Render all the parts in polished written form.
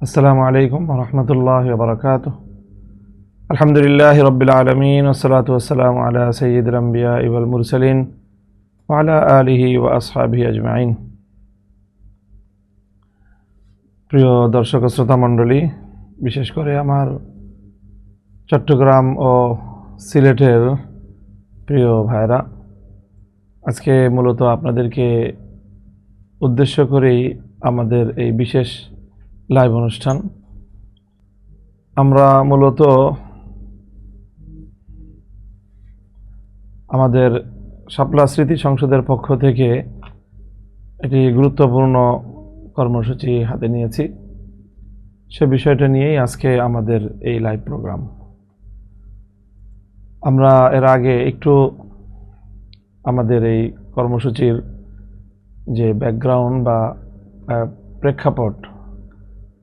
আসসালামু আলাইকুম ওয়া রাহমাতুল্লাহি ওয়া বারাকাতুহু। আলহামদুলিল্লাহি রাব্বিল আলামিন ওয়াসসালাতু ওয়াসসালামু আলা সাইয়্যিদিল আমবিয়াই ওয়াল মুরসালিন ওয়া আলা আলিহি ওয়া আসহাবিহি আজমাইন। প্রিয় দর্শক ও শ্রোতা মণ্ডলী, বিশেষ করে আমার চট্টগ্রাম ও সিলেটের প্রিয় ভাইরা, আজকে মূলত আপনাদেরকে উদ্দেশ্য করেই আমাদের এই বিশেষ লাইভ অনুষ্ঠান। আমরা মূলত আমাদের শাপলা স্মৃতি সংসদের পক্ষ থেকে একটি গুরুত্বপূর্ণ কর্মসূচি হাতে নিয়েছি। সে বিষয়টা নিয়েই আজকে আমাদের এই লাইভ প্রোগ্রাম। আমরা এর আগে একটু আমাদের এই কর্মসূচির যে ব্যাকগ্রাউন্ড বা প্রেক্ষাপট,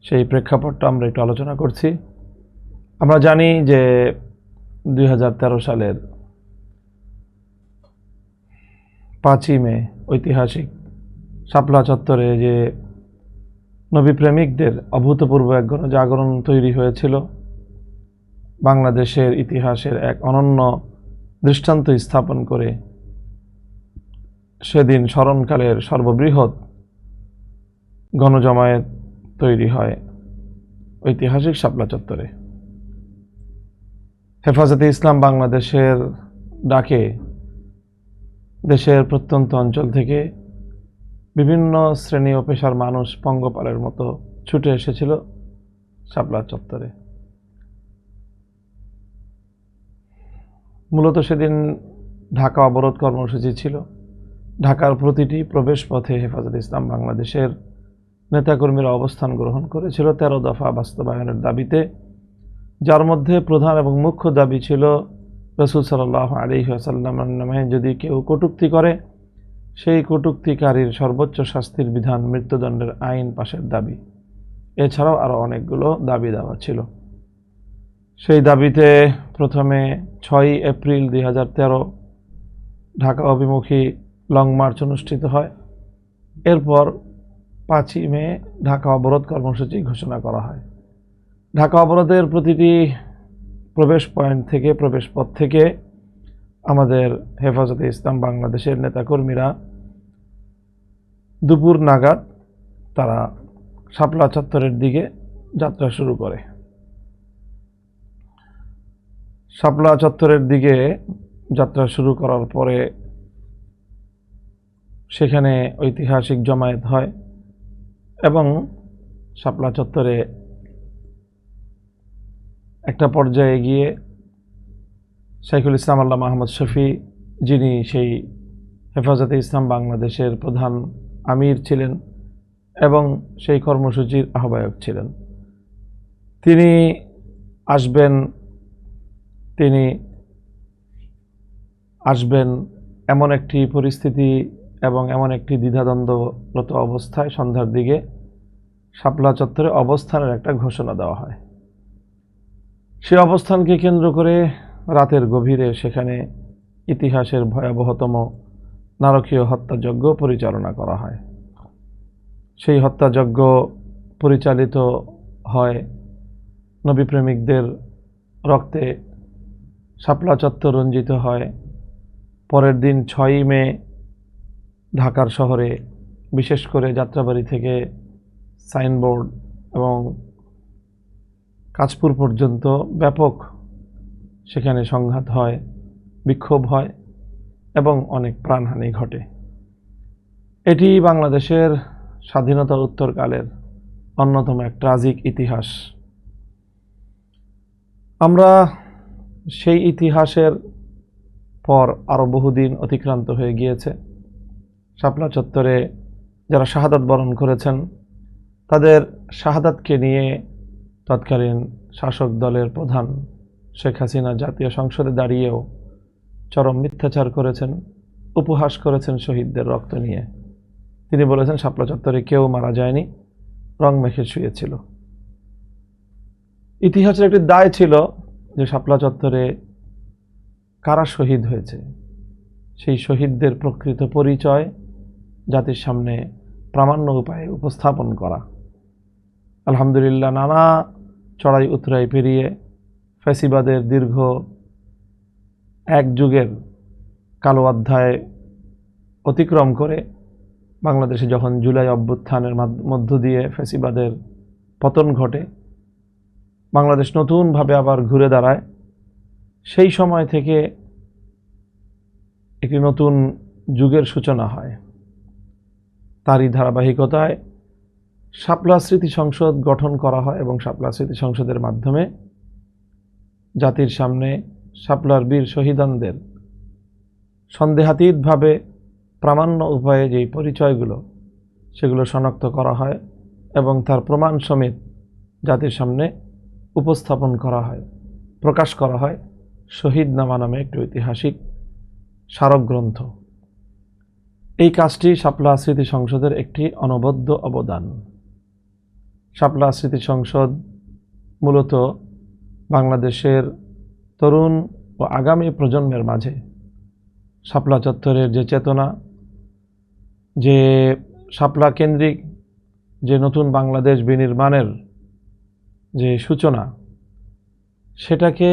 সেই প্রেক্ষাপটটা আমরা একটু আলোচনা করছি। আমরা জানি যে 2013 সালের 5ই মে ঐতিহাসিক শাপলা চত্বরে যে নবী প্রেমিকদের অভূতপূর্ব এক গণজাগরণ তৈরি হয়েছিল, বাংলাদেশের ইতিহাসের এক অনন্য দৃষ্টান্ত স্থাপন করে সেদিন স্মরণকালের সর্ববৃহৎ গণজমায়েত তৈরি হয় ঐতিহাসিক শাপলা চত্বরে। হেফাজতে ইসলাম বাংলাদেশের ডাকে দেশের প্রত্যন্ত অঞ্চল থেকে বিভিন্ন শ্রেণী ও পেশার মানুষ পঙ্গপালের মতো ছুটে এসেছিল শাপলা চত্বরে। মূলত সেদিন ঢাকা অবরোধ কর্মসূচি ছিল। ঢাকার প্রতিটি প্রবেশ পথে হেফাজতে ইসলাম বাংলাদেশের নেতাকর্মীরা অবস্থান গ্রহণ করেছিল 13 দফা বাস্তবায়নের দাবিতে, যার মধ্যে প্রধান এবং মুখ্য দাবি ছিল রাসূল সাল্লাল্লাহু আলাইহি ওয়াসাল্লামের নামে যদি কেউ কটূক্তি করে, সেই কটূক্তিকারীর সর্বোচ্চ শাস্তির বিধান মৃত্যুদণ্ডের আইন পাশের দাবি। এছাড়াও আরও অনেকগুলো দাবি দেওয়া ছিল। সেই দাবিতে প্রথমে 6 এপ্রিল 2013 ঢাকা অভিমুখী লং মার্চ অনুষ্ঠিত হয়। এরপর 5ই মে ঢাকা অবরোধ কর্মসূচি ঘোষণা করা হয়। ঢাকা অবরোধের প্রতিটি প্রবেশ পয়েন্ট থেকে, প্রবেশ পথ থেকে আমাদের হেফাজতে ইসলাম বাংলাদেশের নেতাকর্মীরা দুপুর নাগাদ তারা শাপলা চত্বরের দিকে যাত্রা শুরু করে। শাপলা চত্বরের দিকে যাত্রা শুরু করার পরে সেখানে ঐতিহাসিক জমায়েত হয় এবং শাপলা চত্বরে একটা পর্যায়ে গিয়ে শাইখুল ইসলাম আল্লামা আহমদ শফি, যিনি সেই হেফাজতে ইসলাম বাংলাদেশের প্রধান আমির ছিলেন এবং সেই কর্মসূচির আহ্বায়ক ছিলেন, তিনি আসবেন এমন একটি পরিস্থিতি এবং এমন একটি দ্বিধাদ্বন্দ্বরত অবস্থায় সন্ধ্যার দিকে শাপলা চত্বরে অবস্থানের একটা ঘোষণা দেওয়া হয়। সেই অবস্থানকে কেন্দ্র করে রাতের গভীরে সেখানে ইতিহাসের ভয়াবহতম নারকীয় হত্যাযজ্ঞ পরিচালনা করা হয়। সেই হত্যাযজ্ঞ পরিচালিত হয় নবী প্রেমিকদের রক্তে। শাপলা চত্বর রঞ্জিত হয়। পরের দিন 6ই মে ঢাকার শহরে, বিশেষ করে যাত্রাবাড়ি থেকে সাইনবোর্ড এবং কাঁচপুর পর্যন্ত ব্যাপক সেখানে সংঘাত হয়, বিক্ষোভ হয় এবং অনেক প্রাণহানি ঘটে। এটি বাংলাদেশের স্বাধীনতা উত্তরকালের অন্যতম এক ট্রাজিক ইতিহাস। আমরা সেই ইতিহাসের পর আরও বহুদিন অতিক্রান্ত হয়ে গিয়েছে। শাপলা চত্বরে যারা শাহাদাত বরণ করেছেন, তাদের শাহাদাতকে নিয়ে তৎকালীন শাসক দলের প্রধান শেখ হাসিনা জাতীয় সংসদে দাঁড়িয়েও চরম মিথ্যাচার করেছেন, উপহাস করেছেন শহীদদের রক্ত নিয়ে। তিনি বলেছেন শাপলা চত্বরে কেউ মারা যায়নি, রং মেখে শুয়েছিল। ইতিহাসের একটি দায় ছিল যে শাপলা চত্বরে কারা শহীদ হয়েছে, সেই শহীদদের প্রকৃত পরিচয় জাতির সামনে প্রামাণ্য উপায়ে উপস্থাপন করা। আলহামদুলিল্লাহ নানা চড়াই উতরাই পেরিয়ে ফ্যাসিবাদের দীর্ঘ এক যুগের কালো অধ্যায় অতিক্রম করে বাংলাদেশে যখন জুলাই অভ্যুত্থানের মধ্য দিয়ে ফ্যাসিবাদের পতন ঘটে, বাংলাদেশ নতুনভাবে আবার ঘুরে দাঁড়ায়, সেই সময় থেকে একটি নতুন যুগের সূচনা হয়। তারই ধারাবাহিকতায় শাপলা স্মৃতি সংসদ গঠন করা হয় এবং শাপলা স্মৃতি সংসদের মাধ্যমে জাতির সামনে শাপলার বীর শহীদানদের সন্দেহাতীতভাবে প্রামাণ্য উপায়ে যেই পরিচয়গুলো সেগুলো শনাক্ত করা হয় এবং তার প্রমাণ সমেত জাতির সামনে উপস্থাপন করা হয়, প্রকাশ করা হয় শহীদনামা নামে একটি ঐতিহাসিক স্মারক গ্রন্থ। এই কাজটি শাপলা স্মৃতি সংসদের একটি অনবদ্য অবদান। শাপলা স্মৃতি সংসদ মূলত বাংলাদেশের তরুণ ও আগামী প্রজন্মের মাঝে শাপলা চত্বরের যে চেতনা, যে শাপলা কেন্দ্রিক যে নতুন বাংলাদেশ বিনির্মাণের যে সূচনা, সেটাকে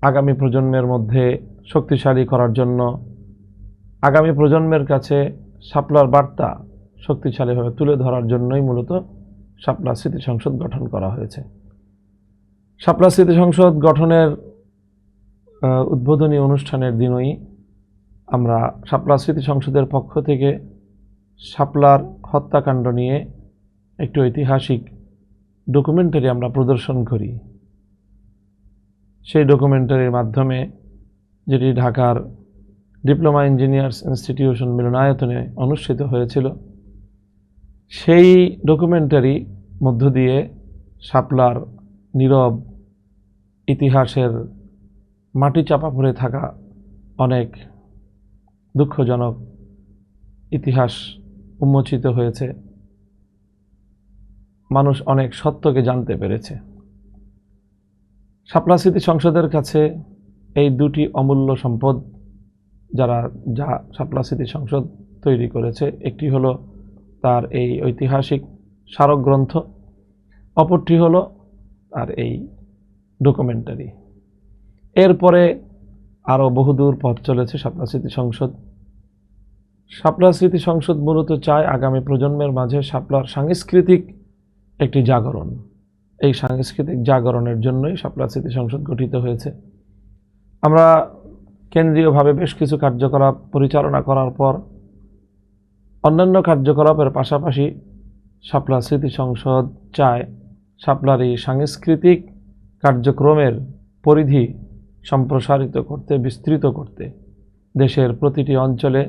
আগামী প্রজন্মের মধ্যে শক্তিশালী করার জন্য, আগামী প্রজন্মের কাছে শাপলার বার্তা শক্তিশালীভাবে তুলে ধরার জন্যই মূলত শাপলা স্মৃতি সংসদ গঠন করা হয়েছে। শাপলা স্মৃতি সংসদ গঠনের উদ্বোধনী অনুষ্ঠানের দিনই আমরা শাপলা স্মৃতি সংসদের পক্ষ থেকে শাপলার হত্যাকাণ্ড নিয়ে একটি ঐতিহাসিক ডকুমেন্টারি আমরা প্রদর্শন করি। সেই ডকুমেন্টারির মাধ্যমে, যেটি ঢাকার ডিপ্লোমা ইঞ্জিনিয়ার্স ইনস্টিটিউশন মিলনায়তনে অনুষ্ঠিত হয়েছিল, সেই ডকুমেন্টারি মধ্য দিয়ে শাপলার নীরব ইতিহাসের মাটি চাপা পড়ে থাকা অনেক দুঃখজনক ইতিহাস উন্মোচিত হয়েছে। মানুষ অনেক সত্যকে জানতে পেরেছে। শাপলা স্মৃতি সংসদের কাছে এই দুটি অমূল্য সম্পদ যা শাপলা স্মৃতি সংসদ তৈরি করেছে, একটি হলো তার এই ঐতিহাসিক স্মারক গ্রন্থ, অপরটি হলো তার এই ডকুমেন্টারি। এরপরে আরও বহুদূর পথ চলেছে শাপলা স্মৃতি সংসদ। শাপলা স্মৃতি সংসদ মূলত চায় আগামী প্রজন্মের মাঝে শাপলার সাংস্কৃতিক একটি জাগরণ। এই সাংস্কৃতিক জাগরণের জন্যই শাপলা স্মৃতি সংসদ গঠিত হয়েছে। আমরা কেন্দ্রীয়ভাবে বেশ কিছু কার্যকলাপ পরিচালনা করার পর অন্যান্য কার্যকলাপের পাশাপাশি শাপলা স্মৃতি সংসদ চায় শাপলার এই সাংস্কৃতিক কার্যক্রমের পরিধি সম্প্রসারিত করতে, বিস্তৃত করতে, দেশের প্রতিটি অঞ্চলে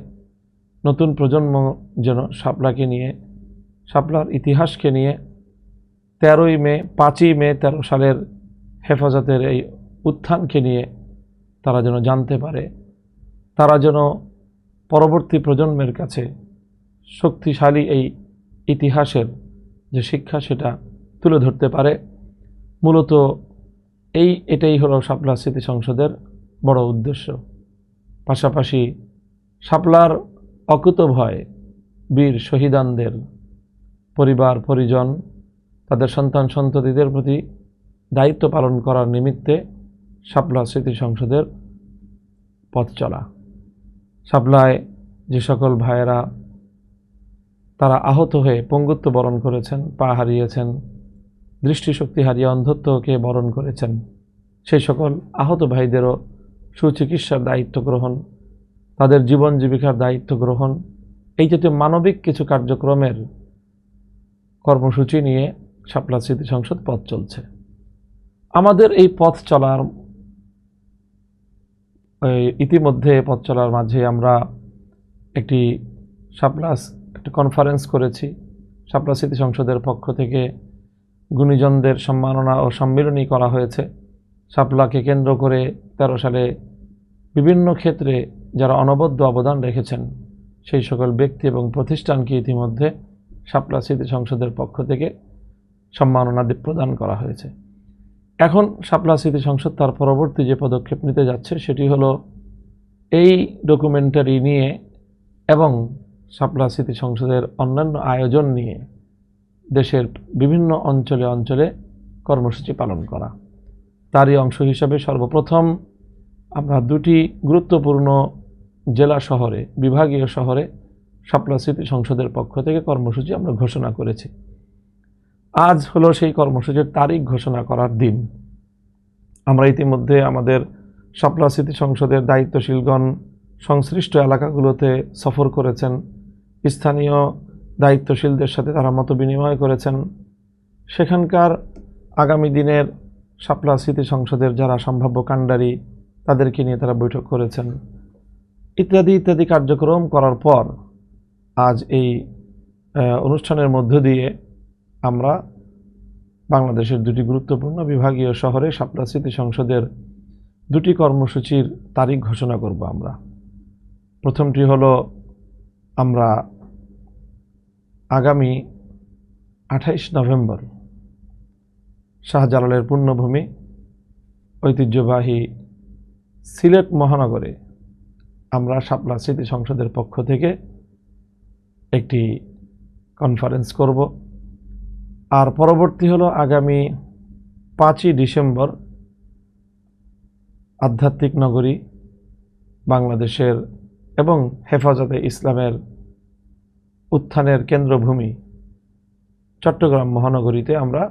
নতুন প্রজন্ম যেন শাপলাকে নিয়ে, শাপলার ইতিহাসকে নিয়ে 5ই মে 13 সালের হেফাজতের এই উত্থানকে নিয়ে তারা যেন জানতে পারে, তারা যেন পরবর্তী প্রজন্মের কাছে শক্তিশালী এই ইতিহাসের যে শিক্ষা সেটা তুলে ধরতে পারে। মূলত এটাই হলো শাপলা স্মৃতি সংসদের বড় উদ্দেশ্য। পাশাপাশি শাপলার অকুতোভয় বীর শহীদানদের পরিবার পরিজন, তাদের সন্তান সন্ততিদের প্রতি দায়িত্ব পালন করার নিমিত্তে শাপলা স্মৃতি সংসদের পথ চলা। শাপলায় যে সকল ভাইয়েরা তারা আহত হয়ে পঙ্গুত্ব বরণ করেছেন, পা হারিয়েছেন, দৃষ্টিশক্তি হারিয়ে অন্ধত্বকে বরণ করেছেন, সেই সকল আহত ভাইদেরও সুচিকিৎসার দায়িত্ব গ্রহণ, তাদের জীবন জীবিকার দায়িত্ব গ্রহণ, এই জাতীয় মানবিক কিছু কার্যক্রমের কর্মসূচি নিয়ে শাপলা স্মৃতি সংসদ পথ চলছে। আমাদের এই পথ চলার ইতিমধ্যে পথ চলার মাঝে আমরা একটি কনফারেন্স করেছি। শাপলা স্মৃতি সংসদের পক্ষ থেকে গুণীজনদের সম্মাননা ও সম্মিলনী করা হয়েছে। শাপলাকে কেন্দ্র করে 13 সালে বিভিন্ন ক্ষেত্রে যারা অনবদ্য অবদান রেখেছেন সেই সকল ব্যক্তি এবং প্রতিষ্ঠানকে ইতিমধ্যে শাপলা স্মৃতি সংসদের পক্ষ থেকে সম্মাননা প্রদান করা হয়েছে। এখন শাপলা স্মৃতি সংসদ তার পরবর্তী যে পদক্ষেপ নিতে যাচ্ছে সেটি হলো এই ডকুমেন্টারি নিয়ে এবং শাপলা স্মৃতি সংসদের অন্যান্য আয়োজন নিয়ে দেশের বিভিন্ন অঞ্চলে অঞ্চলে কর্মসূচি পালন করা। তারই অংশ হিসাবে সর্বপ্রথম আমরা দুটি গুরুত্বপূর্ণ জেলা শহরে, বিভাগীয় শহরে শাপলা স্মৃতি সংসদের পক্ষ থেকে কর্মসূচি আমরা ঘোষণা করেছি। আজ হলো সেই কর্মসূচির তারিখ ঘোষণা করার দিন। আমরা ইতিমধ্যে আমাদের শাপলা স্মৃতি সংসদের দায়িত্বশীলগণ সংশ্লিষ্ট এলাকাগুলোতে সফর করেছেন, স্থানীয় দায়িত্বশীলদের সাথে তারা মত বিনিময় করেছেন। সেখানকার আগামী দিনের শাপলা স্মৃতি সংসদের যারা সম্ভাব্য কাণ্ডারি তাদেরকে নিয়ে তারা বৈঠক করেছেন। ইত্যাদি ইত্যাদি কার্যক্রম করার পর আজ এই অনুষ্ঠানের মধ্য দিয়ে আমরা বাংলাদেশের দুটি গুরুত্বপূর্ণ বিভাগীয় শহরে শাপলা স্মৃতি সংসদের দুটি কর্মসূচির তারিখ ঘোষণা করব। আমরা প্রথমটি হলো আমরা আগামী 28 নভেম্বর শাহজালালের পুণ্যভূমি ঐতিহ্যবাহী সিলেট মহানগরে আমরা শাপলা স্মৃতি সংসদের পক্ষ থেকে একটি কনফারেন্স করব। আর পরবর্তী হলো আগামী 5ই ডিসেম্বর আধ্যাত্মিক নগরী বাংলাদেশের এবং হেফাজতে ইসলামের উত্থানের কেন্দ্রভূমি চট্টগ্রাম মহানগরীতে আমরা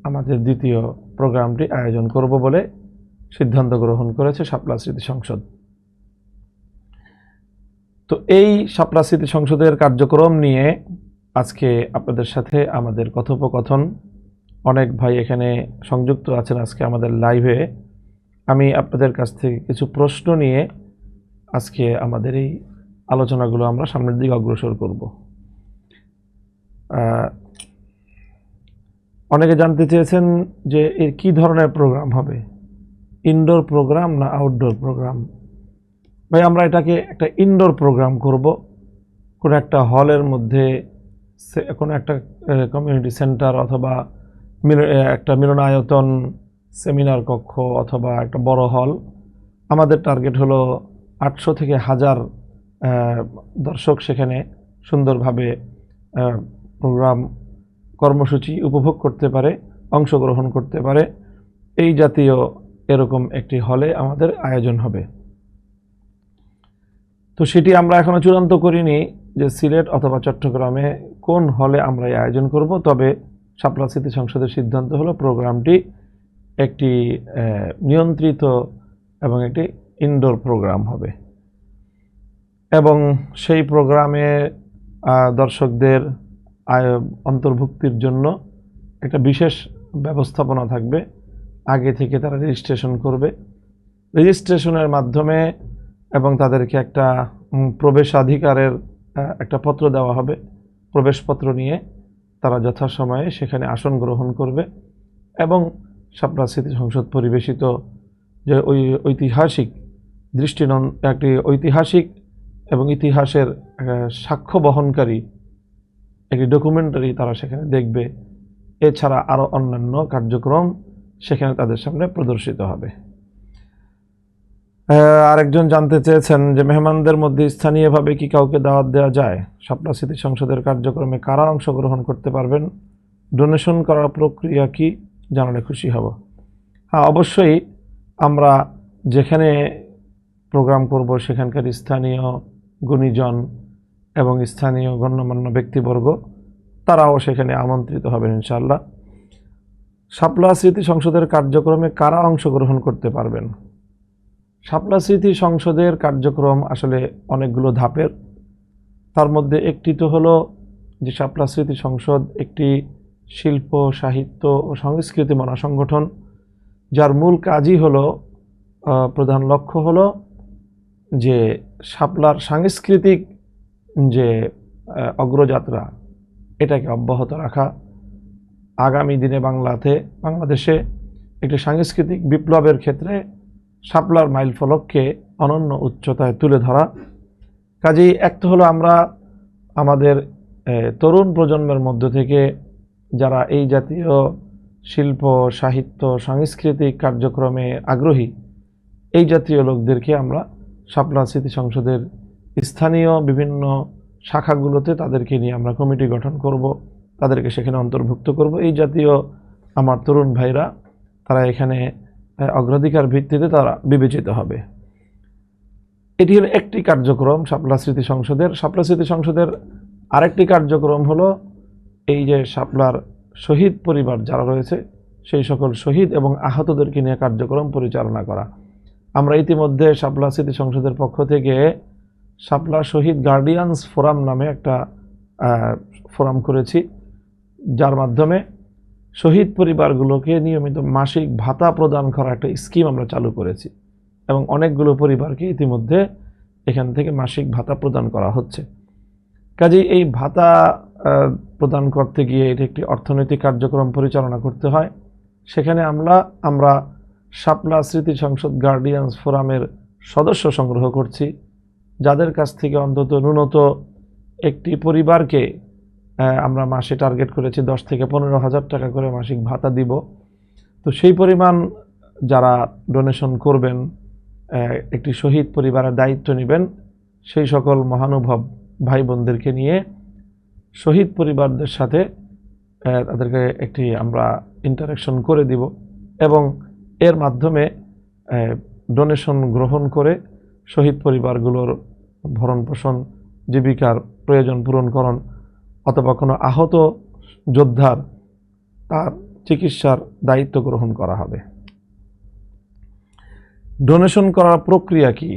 আমাদের দ্বিতীয় প্রোগ্রামটি আয়োজন করব বলে সিদ্ধান্ত গ্রহণ করেছে শাপলা স্মৃতি সংসদ। তো এই শাপলা স্মৃতি সংসদের কার্যক্রম নিয়ে আজকে আপনাদের সাথে আমাদের কথোপকথন। অনেক ভাই এখানে সংযুক্ত আছেন আজকে আমাদের লাইভে। আমি আপনাদের কাছ থেকে কিছু প্রশ্ন নিয়ে আজকে আমাদের এই আলোচনাগুলো আমরা সামনের দিকে অগ্রসর করব। অনেকে জানতে চেয়েছেন যে এর কী ধরনের প্রোগ্রাম হবে, ইনডোর প্রোগ্রাম না আউটডোর প্রোগ্রাম। ভাই আমরা এটাকে একটা ইনডোর প্রোগ্রাম করব। কোনো একটা হলের মধ্যে, কোনো একটা কমিউনিটি সেন্টার অথবা একটা মিলনায়তন, সেমিনার কক্ষ অথবা একটা বড় হল। আমাদের টার্গেট হলো 800 থেকে 1000 দর্শক সেখানে সুন্দরভাবে প্রোগ্রাম কর্মসূচি উপভোগ করতে পারে, অংশগ্রহণ করতে পারে। এই জাতীয় এরকম একটি হলে আমাদের আয়োজন হবে। তো সেটি আমরা এখনো চূড়ান্ত করিনি যে সিলেট অথবা চট্টগ্রামে কোন হলে আমরা এই আয়োজন করব। তবে শাপলা স্মৃতি সংসদের সিদ্ধান্ত হলো প্রোগ্রামটি একটি নিয়ন্ত্রিত এবং একটি ইনডোর প্রোগ্রাম হবে এবং সেই প্রোগ্রামে দর্শকদের অন্তর্ভুক্তির জন্য একটা বিশেষ ব্যবস্থাপনা থাকবে। আগে থেকে তারা রেজিস্ট্রেশন করবে, রেজিস্ট্রেশনের মাধ্যমে এবং তাদেরকে একটা প্রবেশাধিকারের একটা পত্র দেওয়া হবে। প্রবেশপত্র নিয়ে তারা যথাসময়ে সেখানে আসন গ্রহণ করবে এবং শাপলা স্মৃতি সংসদ পরিবেশিত যে ওই ঐতিহাসিক একটি ঐতিহাসিক এবং ইতিহাসের সাক্ষ্য বহনকারী একটি ডকুমেন্টারি তারা সেখানে দেখবে। এছাড়া আরও অন্যান্য কার্যক্রম সেখানে তাদের সামনে প্রদর্শিত হবে। আরেকজন জানতে চেয়েছেন যে মেহমানদের মধ্যে স্থানীয়ভাবে কি কাউকে দাওয়াত দেওয়া যায়? শাপলা স্মৃতি সংসদের কার্যক্রমে কারা অংশগ্রহণ করতে পারবেন? ডোনেশন করার প্রক্রিয়া কি জানালে খুশি হব। হ্যাঁ, অবশ্যই আমরা যেখানে প্রোগ্রাম করব সেখানকার স্থানীয় গুণীজন এবং স্থানীয় গণ্যমান্য ব্যক্তিবর্গ তারাও সেখানে আমন্ত্রিত হবেন ইনশাআল্লাহ। শাপলা স্মৃতি সংসদের কার্যক্রমে কারা অংশগ্রহণ করতে পারবেন? শাপলা স্মৃতি সংসদের কার্যক্রম আসলে অনেকগুলো ধাপের। তার মধ্যে একটি তো হলো যে শাপলা স্মৃতি সংসদ একটি শিল্প, সাহিত্য ও সংস্কৃতি মহাসংগঠন, যার মূল কাজই হলো, প্রধান লক্ষ্য হলো যে শাপলার সাংস্কৃতিক যে অগ্রযাত্রা এটাকে অব্যাহত রাখা, আগামী দিনে বাংলাদেশে একটি সাংস্কৃতিক বিপ্লবের ক্ষেত্রে শাপলার মাইলফলককে অনন্য উচ্চতায় তুলে ধরা। কাজেই একটা হলো আমরা আমাদের তরুণ প্রজন্মের মধ্য থেকে যারা এই জাতীয় শিল্প, সাহিত্য, সাংস্কৃতিক কার্যক্রমে আগ্রহী, এই জাতীয় লোকদেরকে আমরা শাপলা স্মৃতি সংসদের স্থানীয় বিভিন্ন শাখাগুলোতে তাদেরকে নিয়ে আমরা কমিটি গঠন করব তাদেরকে সেখানে অন্তর্ভুক্ত করব। এই জাতীয় আমার তরুণ ভাইরা তারা এখানে অগ্রাধিকার ভিত্তিতে তারা বিবেচিত হবে। এটি হলো একটি কার্যক্রম শাপলা স্মৃতি সংসদের। শাপলা স্মৃতি সংসদের আরেকটি কার্যক্রম হলো এই যে শাপলার শহীদ পরিবার যারা রয়েছে সেই সকল শহীদ এবং আহতদেরকে নিয়ে কার্যক্রম পরিচালনা করা। আমরা ইতিমধ্যে শাপলা স্মৃতি সংসদের পক্ষ থেকে শাপলা শহীদ গার্ডিয়ানস ফোরাম নামে একটা ফোরাম করেছি, যার মাধ্যমে শহীদ পরিবারগুলোকে নিয়মিত মাসিক ভাতা প্রদান করা একটা স্কিম আমরা চালু করেছি এবং অনেকগুলো পরিবারকে ইতিমধ্যে এখান থেকে মাসিক ভাতা প্রদান করা হচ্ছে। কাজেই এই ভাতা প্রদান করতে গিয়ে এটি একটি অর্থনৈতিক কার্যক্রম পরিচালনা করতে হয়। সেখানে আমরা শাপলা স্মৃতি সংসদ গার্ডিয়ানস ফোরামের সদস্য সংগ্রহ করছি, যাদের কাছ থেকে অন্তত ন্যূনত একটি পরিবারকে আমরা মাসে টার্গেট করেছি 10 থেকে 15,000 টাকা করে মাসিক ভাতা দিব। তো সেই পরিমাণ যারা ডোনেশন করবেন, একটি শহীদ পরিবারের দায়িত্ব নেবেন, সেই সকল মহানুভব ভাই বোনদেরকে নিয়ে শহীদ পরিবারদের সাথে তাদেরকে একটি আমরা ইন্টারাকশন করে দিব এবং এর মাধ্যমে ডোনেশন গ্রহণ করে শহীদ পরিবারগুলোর ভরণ পোষণ, জীবিকার প্রয়োজন পূরণকরণ অথবা কোনো আহত যোদ্ধার তার চিকিৎসার দায়িত্ব গ্রহণ করা হবে। ডোনেশন করার প্রক্রিয়া কি?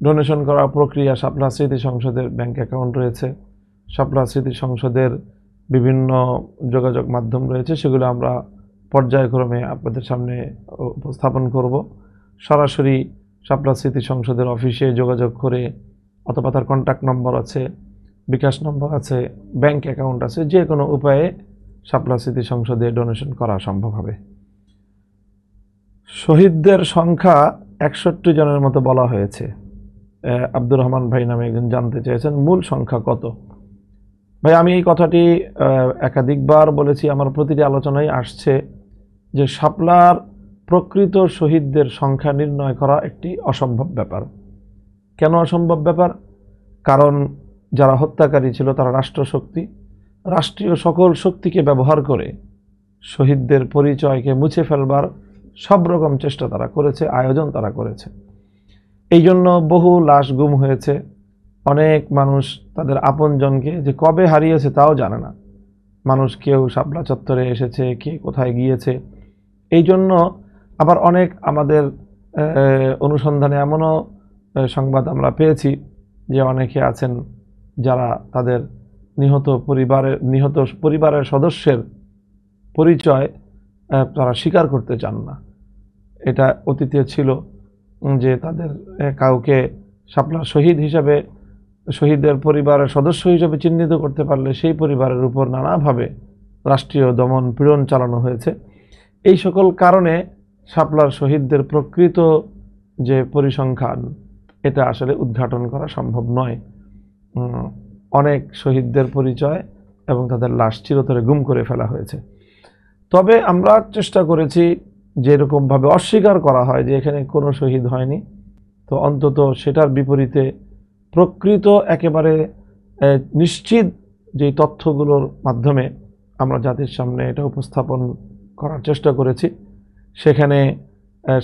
ডোনেশন করার প্রক্রিয়া, শাপলা স্মৃতি সংসদের ব্যাংক অ্যাকাউন্ট রয়েছে, শাপলা স্মৃতি সংসদের বিভিন্ন যোগাযোগ মাধ্যম রয়েছে, সেগুলো আমরা পর্যায়ক্রমে আপনাদের সামনে উপস্থাপন করব। সরাসরি শাপলা স্মৃতি সংসদের অফিসে যোগাযোগ করে অথবা তার কন্ট্যাক্ট নম্বর আছে, বিকাশ নম্বর আছে, ব্যাংক অ্যাকাউন্ট আছে, যে কোনো উপায়ে শাপলা স্মৃতি সংসদে ডোনেশন করা সম্ভব হবে। শহীদদের সংখ্যা 61 জনের মতো বলা হয়েছে। আব্দুর রহমান ভাই নামে একজন জানতে চেয়েছেন মূল সংখ্যা কত। ভাই, আমি এই কথাটি একাধিকবার বলেছি, আমার প্রতিটি আলোচনায় আসছে যে শাপলার প্রকৃত শহীদদের সংখ্যা নির্ণয় করা একটি অসম্ভব ব্যাপার। কেন অসম্ভব ব্যাপার? কারণ যারা হত্যাকারী ছিল তারা রাষ্ট্রশক্তি, রাষ্ট্রীয় সকল শক্তিকে ব্যবহার করে শহীদদের পরিচয়কে মুছে ফেলবার সব রকম চেষ্টা তারা করেছে, আয়োজন তারা করেছে। এই জন্য বহু লাশ গুম হয়েছে, অনেক মানুষ তাদের আপনজনকে যে কবে হারিয়েছে তাও জানে না। মানুষ কেউ শাপলা চত্বরে এসেছে, কে কোথায় গিয়েছে। এই জন্য আবার অনেক আমাদের অনুসন্ধানে এমনও সংবাদ আমরা পেয়েছি যে অনেকে আছেন যারা তাদের নিহত পরিবারের সদস্যের পরিচয় তারা স্বীকার করতে চান না। এটা অতীতে ছিল যে তাদের কাউকে শাপলার শহীদ হিসাবে, শহীদের পরিবারের সদস্য হিসেবে চিহ্নিত করতে পারলে সেই পরিবারের উপর নানাভাবে রাষ্ট্রীয় দমন পীড়ন চালানো হয়েছে। এই সকল কারণে শাপলার শহীদদের প্রকৃত যে পরিসংখ্যান এটা আসলে উদ্ঘাটন করা সম্ভব নয়। অনেক শহীদদের পরিচয় এবং তাদের লাশ চিরতরে গুম করে ফেলা হয়েছে। তবে আমরা চেষ্টা করেছি যেরকমভাবে অস্বীকার করা হয় যে এখানে কোনো শহীদ হয়নি, তো অন্তত সেটার বিপরীতে প্রকৃত একেবারে নিশ্চিত যে তথ্যগুলোর মাধ্যমে আমরা জাতির সামনে এটা উপস্থাপন করার চেষ্টা করেছি। সেখানে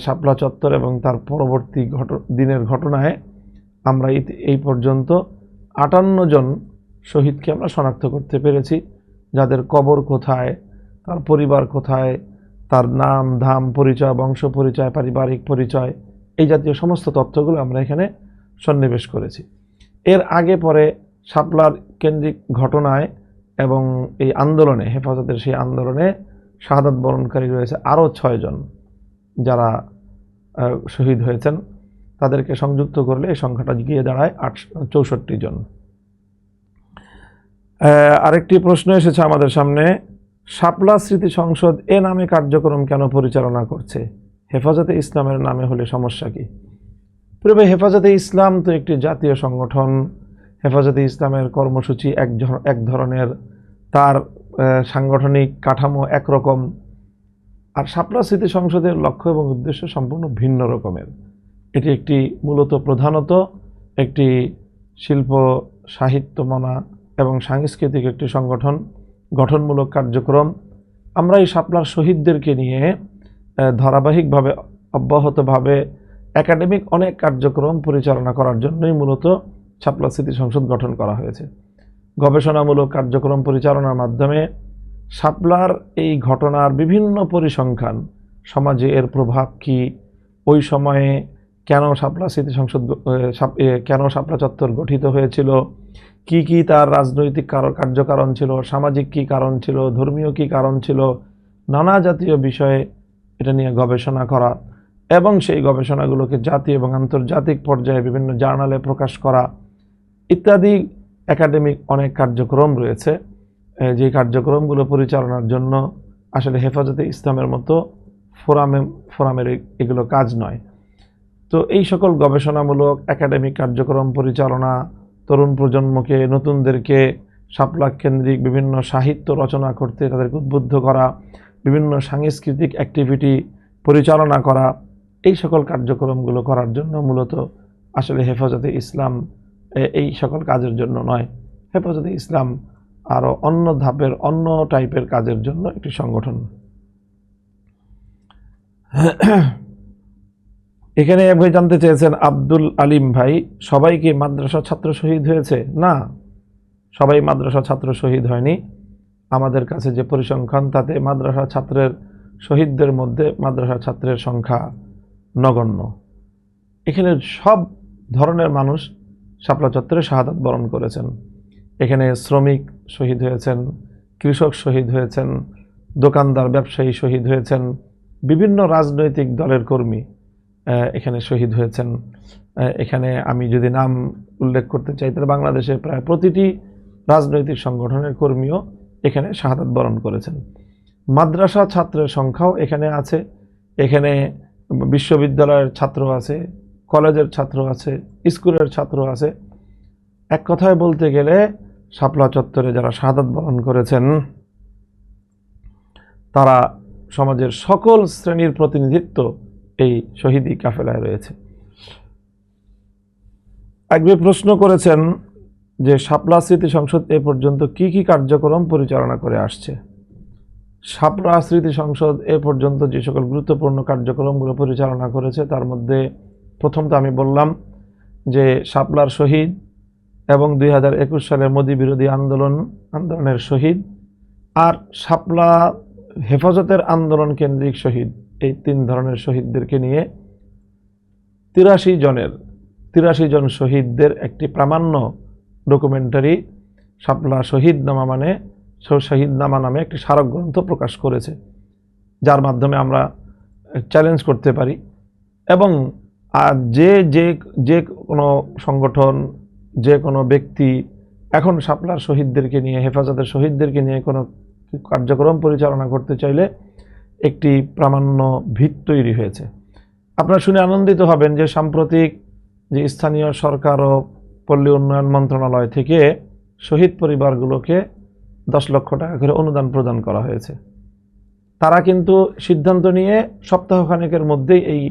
শাপলা চত্বর এবং তার পরবর্তী দিনের ঘটনায় আমরা এই পর্যন্ত 58 জন শহীদকে আমরা শনাক্ত করতে পেরেছি, যাদের কবর কোথায়, তার পরিবার কোথায়, তার নাম ধাম পরিচয়, বংশ পরিচয়, পারিবারিক পরিচয়, এই জাতীয় সমস্ত তথ্যগুলো আমরা এখানে সন্নিবেশ করেছি। এর আগে পরে শাপলার কেন্দ্রিক ঘটনায় এবং এই আন্দোলনে, হেফাজতের সেই আন্দোলনে শাহাদাত বরণকারী রয়েছে আরও 6 জন যারা শহীদ হয়েছেন। তাদেরকে সংযুক্ত করলে এই সংখ্যাটা গিয়ে দাঁড়ায় 64 জন। আরেকটি প্রশ্ন এসেছে আমাদের সামনে, শাপলা স্মৃতি সংসদ এ নামে কার্যক্রম কেন পরিচালনা করছে? হেফাজতে ইসলামের নামে হলে সমস্যা কি? পূর্বে হেফাজতে ইসলাম তো একটি জাতীয় সংগঠন। হেফাজতে ইসলামের কর্মসূচি এক ধরনের, তার সাংগঠনিক কাঠামো একরকম, আর শাপলা স্মৃতি সংসদের লক্ষ্য এবং উদ্দেশ্য সম্পূর্ণ ভিন্ন রকমের। এটি একটি মূলত প্রধানত একটি শিল্প সাহিত্যমনা এবং সাংস্কৃতিক একটি সংগঠন। গঠনমূলক কার্যক্রম আমরা এই শাপলার শহীদদেরকে নিয়ে ধারাবাহিকভাবে অব্যাহতভাবে একাডেমিক অনেক কার্যক্রম পরিচালনা করার জন্যই মূলত শাপলা স্মৃতি সংসদ গঠন করা হয়েছে। গবেষণামূলক কার্যক্রম পরিচালনার মাধ্যমে শাপলার এই ঘটনার বিভিন্ন পরিসংখ্যান, সমাজে এর প্রভাব কি, ওই সময়ে কেন শাপলা স্মৃতি সংসদ কেন শাপলা চত্বর গঠিত হয়েছিল, কি কি তার রাজনৈতিক কার্যকারণ ছিল, সামাজিক কি কারণ ছিল, ধর্মীয় কি কারণ ছিল, নানা জাতীয় বিষয়ে এটা নিয়ে গবেষণা করা এবং সেই গবেষণাগুলোকে জাতীয় এবং আন্তর্জাতিক পর্যায়ে বিভিন্ন জার্নালে প্রকাশ করা ইত্যাদি একাডেমিক অনেক কার্যক্রম রয়েছে, যে কার্যক্রমগুলো পরিচালনার জন্য আসলে হেফাজতে ইসলামের মতো ফোরামের এগুলো কাজ নয়। তো এই সকল গবেষণামূলক একাডেমিক কার্যক্রম পরিচালনা, তরুণ প্রজন্মকে, নতুনদেরকে শাপলা কেন্দ্রিক বিভিন্ন সাহিত্য রচনা করতে তাদেরকে উদ্বুদ্ধ করা, বিভিন্ন সাংস্কৃতিক অ্যাক্টিভিটি পরিচালনা করা, এই সকল কার্যক্রমগুলো করার জন্য মূলত আসলে হেফাজতে ইসলাম এই সকল কাজের জন্য নয়। হেফাজতে ইসলাম আরও অন্য ধাপের অন্য টাইপের কাজের জন্য একটি সংগঠন। এখানে এক ভাই জানতে চেয়েছেন, আব্দুল আলিম ভাই, সবাই কি মাদ্রাসা ছাত্র শহীদ হয়েছে? না, সবাই মাদ্রাসা ছাত্র শহীদ হয়নি। আমাদের কাছে যে পরিসংখ্যান তাতে মাদ্রাসা ছাত্রের শহীদদের মধ্যে মাদ্রাসা ছাত্রের সংখ্যা নগণ্য। এখানে সব ধরনের মানুষ শাপলা চত্বরে শাহাদাত বরণ করেছেন। এখানে শ্রমিক শহীদ হয়েছেন, কৃষক শহীদ হয়েছেন, দোকানদার ব্যবসায়ী শহীদ হয়েছেন, বিভিন্ন রাজনৈতিক দলের কর্মী এখানে শহীদ হয়েছেন। এখানে আমি যদি নাম উল্লেখ করতে চাই তাহলে বাংলাদেশের প্রায় প্রতিটি রাজনৈতিক সংগঠনের কর্মীও এখানে শাহাদাত বরণ করেছেন। মাদ্রাসা ছাত্রের সংখ্যাও এখানে আছে। এখানে বিশ্ববিদ্যালয়ের ছাত্র আছে, কলেজের ছাত্র আছে, স্কুলের ছাত্র আছে। এক কথায় বলতে গেলে শাপলা চত্বরে যারা শাহাদাত বরণ করেছেন তারা সমাজের সকল শ্রেণীর প্রতিনিধিত্ব এই শহীদি কাফেলায় রয়েছে। একবার প্রশ্ন করেছেন যে শাপলা স্মৃতি সংসদ এ পর্যন্ত কি কি কার্যক্রম পরিচালনা করে আসছে। শাপলা স্মৃতি সংসদ এ পর্যন্ত যে সকল গুরুত্বপূর্ণ কার্যক্রমগুলো পরিচালনা করেছে তার মধ্যে প্রথমত আমি বললাম যে শাপলার শহীদ এবং 2021 সালের মোদি বিরোধী আন্দোলনের শহীদ আর শাপলা হেফাজতের আন্দোলন কেন্দ্রিক শহীদ, এই তিন ধরনের শহীদদেরকে নিয়ে 83 জন শহীদদের একটি প্রামাণ্য ডকুমেন্টারি শাপলা শহীদনামা নামে একটি স্মারক গ্রন্থ প্রকাশ করেছে, যার মাধ্যমে আমরা চ্যালেঞ্জ করতে পারি এবং যে কোনো সংগঠন, যে কোনো ব্যক্তি এখন শাপলার শহীদদেরকে নিয়ে, হেফাজতের শহীদদেরকে নিয়ে কোনো কার্যক্রম পরিচালনা করতে চাইলে একটি প্রামাণ্য ভিত তৈরি হয়েছে। আপনারা শুনে আনন্দিত হবেন যে সাম্প্রতিক যে স্থানীয় সরকার ও পল্লী উন্নয়ন মন্ত্রণালয় থেকে শহীদ পরিবারগুলোকে 10 লক্ষ টাকা করে অনুদান প্রদান করা হয়েছে। তারা কিন্তু সিদ্ধান্ত নিয়ে সপ্তাহখানেকের মধ্যেই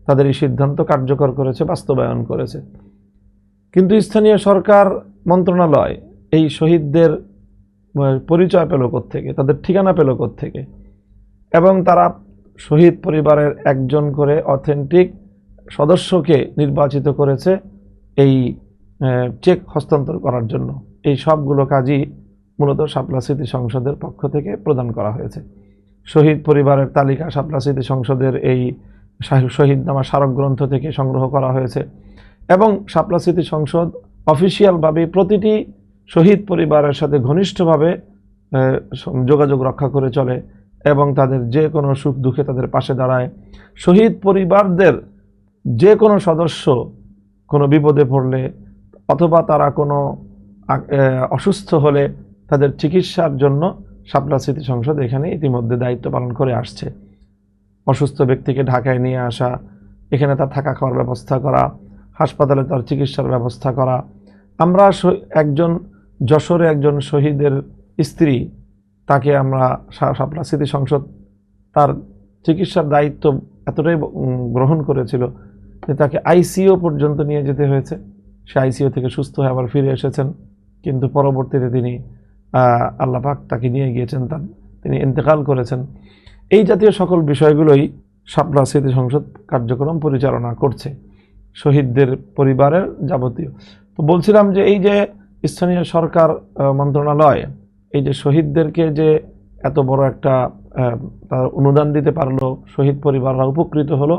তাদের এই সিদ্ধান্ত কার্যকর করেছে, বাস্তবায়ন করেছে। কিন্তু স্থানীয় সরকার মন্ত্রণালয় এই শহীদদের পরিচয় পেল কোত্থেকে, তাদের ঠিকানা পেল কোত্থেকে, এবং তারা শহীদ পরিবারের একজন করে অথেন্টিক সদস্যকে নির্বাচিত করেছে এই চেক হস্তান্তর করার জন্য। এই সবগুলো কাজই মূলত শাপলা স্মৃতি সংসদের পক্ষ থেকে প্রদান করা হয়েছে। শহীদ পরিবারের তালিকা শাপলা স্মৃতি সংসদের এই শহীদনামা স্মারক গ্রন্থ থেকে সংগ্রহ করা হয়েছে এবং শাপলা স্মৃতি সংসদ অফিসিয়ালভাবে প্রতিটি শহীদ পরিবারের সাথে ঘনিষ্ঠভাবে যোগাযোগ রক্ষা করে চলে এবং তাদের যে কোনো সুখ দুঃখে তাদের পাশে দাঁড়ায়। শহীদ পরিবারদের যে কোনো সদস্য কোনো বিপদে পড়লে অথবা তারা কোনো অসুস্থ হলে তাদের চিকিৎসার জন্য শাপলা স্মৃতি সংসদ এখানে ইতিমধ্যে দায়িত্ব পালন করে আসছে। অসুস্থ ব্যক্তিকে ঢাকায় নিয়ে আসা, এখানে তার থাকা খাওয়ার ব্যবস্থা করা, হাসপাতালে তার চিকিৎসার ব্যবস্থা করা। আমরা যশোরে একজন শহীদের স্ত্রী, তাকে আমরা শাপলা স্মৃতি সংসদ তার চিকিৎসার দায়িত্ব এতটাই গ্রহণ করেছিল যে তাকে আইসিইউ পর্যন্ত নিয়ে যেতে হয়েছে। সে আইসিইউ থেকে সুস্থ হয়ে আবার ফিরে এসেছেন, কিন্তু পরবর্তীতে তিনি আল্লাহ পাক তাকে নিয়ে গিয়েছেন, তিনি ইন্তেকাল করেছেন। এই জাতীয় সকল বিষয়গুলোই শাপলা স্মৃতি সংসদ কার্যক্রম পরিচালনা করছে, শহীদদের পরিবারের যাবতীয়। তো বলছিলাম যে এই যে স্থানীয় সরকার মন্ত্রণালয় এই যে শহীদদেরকে যে এত বড় একটা তার অনুদান দিতে পারলো, শহীদ পরিবাররা উপকৃত হলো,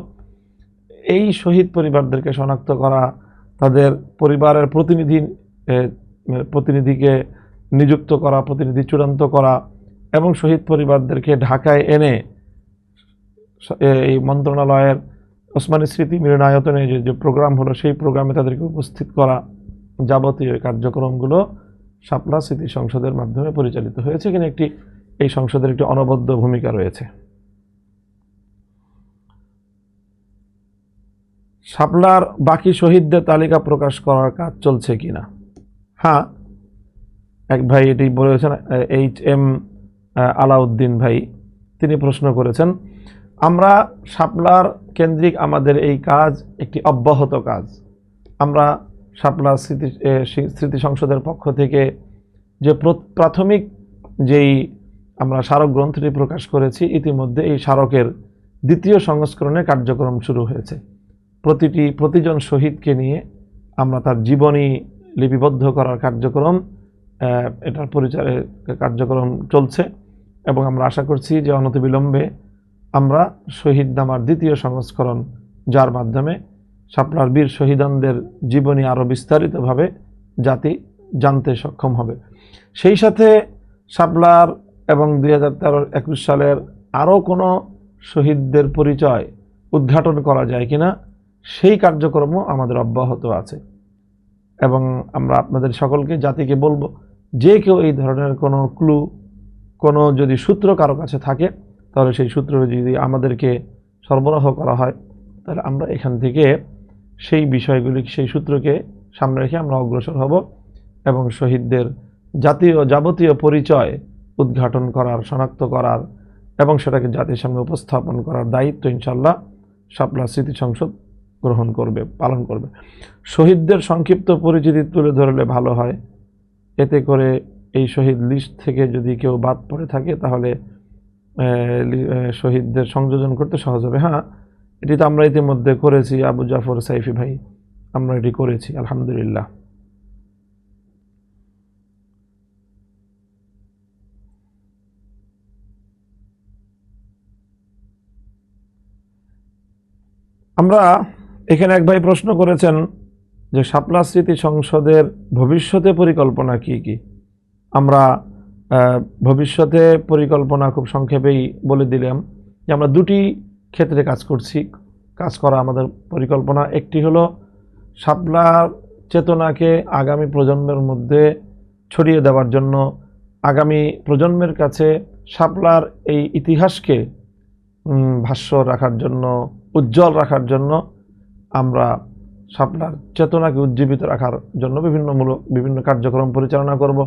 এই শহীদ পরিবারদেরকে শনাক্ত করা, তাদের পরিবারের প্রতিনিধিকে নিযুক্ত করা, প্রতিনিধি চূড়ান্ত করা এবং শহীদ পরিবারদেরকে ঢাকায় এনে এই মন্ত্রণালয়ের ওসমানী স্মৃতি মিলনায়তনে যে প্রোগ্রাম হলো সেই প্রোগ্রামে তাদেরকে উপস্থিত করা, যাবতীয় কার্যক্রমগুলো শাপলা স্মৃতি সংসদের মাধ্যমে পরিচালিত হয়েছে। এখানে এই সংসদের একটি অনবদ্য ভূমিকা রয়েছে। শাপলার বাকি শহীদদের তালিকা প্রকাশ করার কাজ চলছে কিনা? হ্যাঁ, এক ভাই এটি বলেছেন, HM আলাউদ্দিন ভাই, তিনি প্রশ্ন করেছেন। আমরা শাপলার কেন্দ্রিক আমাদের এই কাজ একটি অব্যাহত কাজ। আমরা শাপলা স্মৃতি সংসদের পক্ষ থেকে যে প্রাথমিক যেই আমরা স্মারক গ্রন্থটি প্রকাশ করেছি, ইতিমধ্যে এই স্মারকের দ্বিতীয় সংস্করণে কার্যক্রম শুরু হয়েছে। প্রতিজন শহীদকে নিয়ে আমরা তার জীবনী লিপিবদ্ধ করার কার্যক্রম, এটার কার্যক্রম চলছে এবং আমরা আশা করছি যে অনতিবিলম্বে আমরা শহীদ নামার দ্বিতীয় সংস্করণ, যার মাধ্যমে শাপলার বীর শহীদানদের জীবনী আরও বিস্তারিতভাবে জাতি জানতে সক্ষম হবে। সেই সাথে শাপলার এবং 2013-21 সালের আরও কোনো শহীদদের পরিচয় উদ্ঘাটন করা যায় কিনা সেই কার্যক্রমও আমাদের অব্যাহত আছে। এবং আমরা আপনাদের সকলকে, জাতিকে বলবো, যে কেউ এই ধরনের কোনো ক্লু, কোনো যদি সূত্র কারো কাছে থাকে, তাহলে সেই সূত্র যদি আমাদেরকে সরবরাহ করা হয়, তাহলে আমরা এখান থেকে সেই বিষয়গুলি, সেই সূত্রকে সামনে রেখে আমরা অগ্রসর হব এবং শহীদদের যাবতীয় পরিচয় উদ্ঘাটন করার, শনাক্ত করার এবং সেটাকে জাতির সামনে উপস্থাপন করার দায়িত্ব ইনশাআল্লাহ শাপলা স্মৃতি সংসদ পালন করবে। শহীদদের সংক্ষিপ্ত পরিচিতি তুলে ধরলে ভালো হয়, এতে করে এই শহীদ লিস্ট থেকে যদি কেউ বাদ পড়ে থাকে তাহলে শহীদদের সংযোজন করতে সহজ হবে। হ্যাঁ, এটি তো আমরা ইতিমধ্যে করেছি, আবু জাফর সাইফি ভাই, আমরা এটি করেছি আলহামদুলিল্লাহ। আমরা এখানে এক ভাই প্রশ্ন করেছেন যে শাপলা স্মৃতি সংসদের ভবিষ্যতে পরিকল্পনা কি কি। আমরা ভবিষ্যতে পরিকল্পনা খুব সংক্ষেপেই বলে দিলাম যে আমরা দুটি ক্ষেত্রে কাজ করা আমাদের পরিকল্পনা। একটি হলো শাপলার চেতনাকে আগামী প্রজন্মের মধ্যে ছড়িয়ে দেওয়ার জন্য, আগামী প্রজন্মের কাছে শাপলার এই ইতিহাসকে ভাষ্য রাখার জন্য, উজ্জ্বল রাখার জন্য আমরা শাপলার চেতনাকে উজ্জীবিত রাখার জন্য বিভিন্ন কার্যক্রম পরিচালনা করব।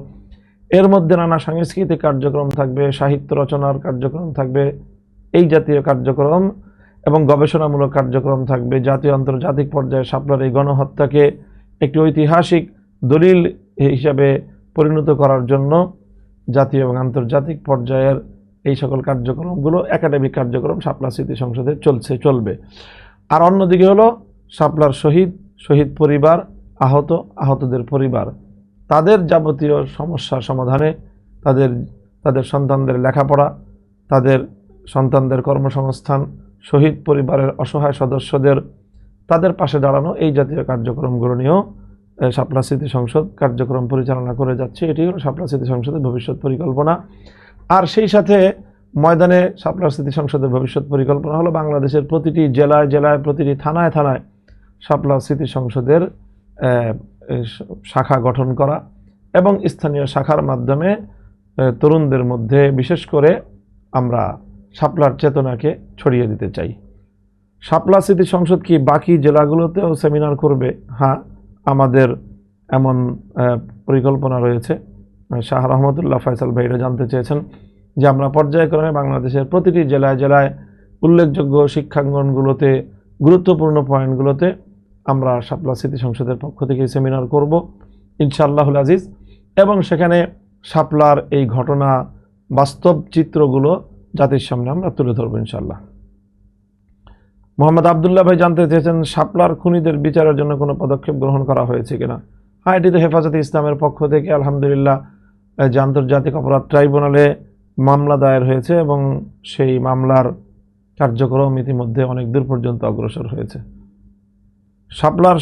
এর মধ্যে নানা সাংস্কৃতিক কার্যক্রম থাকবে, সাহিত্য রচনার কার্যক্রম থাকবে, এই জাতীয় কার্যক্রম এবং গবেষণামূলক কার্যক্রম থাকবে। জাতীয় আন্তর্জাতিক পর্যায়ে শাপলার এই গণহত্যাকে একটি ঐতিহাসিক দলিল হিসাবে পরিণত করার জন্য জাতীয় এবং আন্তর্জাতিক পর্যায়ের এই সকল কার্যক্রমগুলো, একাডেমিক কার্যক্রম শাপলা স্মৃতি সংসদে চলবে। আর অন্যদিকে হলো শাপলার শহীদ পরিবার, আহতদের পরিবার, তাদের যাবতীয় সমস্যা সমাধানে, তাদের সন্তানদের লেখাপড়া, তাদের সন্তানদের কর্মসংস্থান, শহীদ পরিবারের অসহায় সদস্যদের তাদের পাশে দাঁড়ানো, এই জাতীয় কার্যক্রমগুলো নিয়েও শাপলা স্মৃতি সংসদ কার্যক্রম পরিচালনা করে যাচ্ছে। এটি হলো শাপলা স্মৃতি সংসদের ভবিষ্যৎ পরিকল্পনা। আর সেই সাথে ময়দানে শাপলা স্মৃতি সংসদের ভবিষ্যৎ পরিকল্পনা হলো বাংলাদেশের প্রতিটি জেলায়, প্রতিটি থানায় শাপলা স্মৃতি সংসদের শাখা গঠন করা এবং স্থানীয় শাখার মাধ্যমে তরুণদের মধ্যে বিশেষ করে আমরা শাপলার চেতনাকে ছড়িয়ে দিতে চাই। শাপলা স্মৃতি সংসদ কি বাকি জেলাগুলোতেও সেমিনার করবে? হ্যাঁ, আমাদের এমন পরিকল্পনা রয়েছে। শাহ রহমতুল্লাহ ফয়সাল ভাইরা জানতে চেয়েছেন যে আমরা পর্যায়ক্রমে বাংলাদেশের প্রতিটি জেলায় উল্লেখযোগ্য শিক্ষাঙ্গনগুলোতে, গুরুত্বপূর্ণ পয়েন্টগুলোতে আমরা শাপলা স্মৃতি সংসদের পক্ষ থেকে সেমিনার করব ইনশাআল্লাহুল আজিজ, এবং সেখানে শাপলার এই ঘটনা বাস্তব চিত্রগুলো জাতির সামনে আমরা তুলে ধরবো ইনশাল্লাহ। মোহাম্মদ আবদুল্লাহ ভাই জানতে চেয়েছেন শাপলার খুনিদের বিচারের জন্য কোনো পদক্ষেপ গ্রহণ করা হয়েছে কিনা। হ্যাঁ, এটি তো হেফাজতে ইসলামের পক্ষ থেকে আলহামদুলিল্লাহ যে আন্তর্জাতিক অপরাধ ট্রাইব্যুনালে মামলা দায়ের হয়েছে এবং সেই মামলার কার্যক্রম ইতিমধ্যে অনেক দূর পর্যন্ত অগ্রসর হয়েছে। শাপলার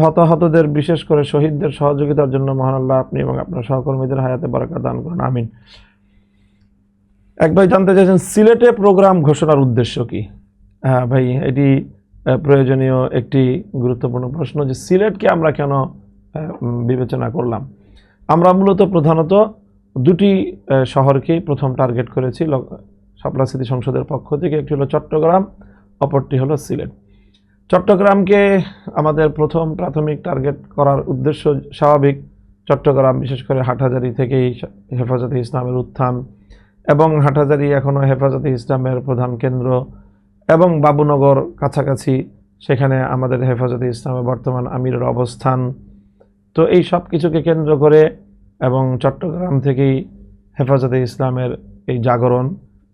হতাহতদের বিশেষ করে শহীদদের সহযোগিতার জন্য মহান আল্লাহ আপনি এবং আপনার সহকর্মীদের হায়াতে বারাকা দান করুন, আমিন। এক ভাই জানতে চাইছেন সিলেটে প্রোগ্রাম ঘোষণার উদ্দেশ্য কি। হ্যাঁ ভাই, এটি প্রয়োজনীয় একটি গুরুত্বপূর্ণ প্রশ্ন যে সিলেটকে আমরা কেন বিবেচনা করলাম। আমরা মূলত প্রধানত দুটি শহরকেই প্রথম টার্গেট করেছি শাপলা স্মৃতি সংসদের পক্ষ থেকে। একটি হলো চট্টগ্রাম, অপরটি হলো সিলেট। চট্টগ্রামকে আমাদের প্রথম প্রাথমিক টার্গেট করার উদ্দেশ্য স্বাভাবিক। চট্টগ্রাম বিশেষ করে হাটহাজারী থেকেই হেফাজতে ইসলামের উত্থান এবং হাটহাজারী এখনও হেফাজতে ইসলামের প্রধান কেন্দ্র এবং বাবুনগর কাছাকাছি, সেখানে আমাদের হেফাজতে ইসলামের বর্তমান আমিরের অবস্থান। তো এই সব কিছুকে কেন্দ্র করে এবং চট্টগ্রাম থেকেই হেফাজতে ইসলামের এই জাগরণ,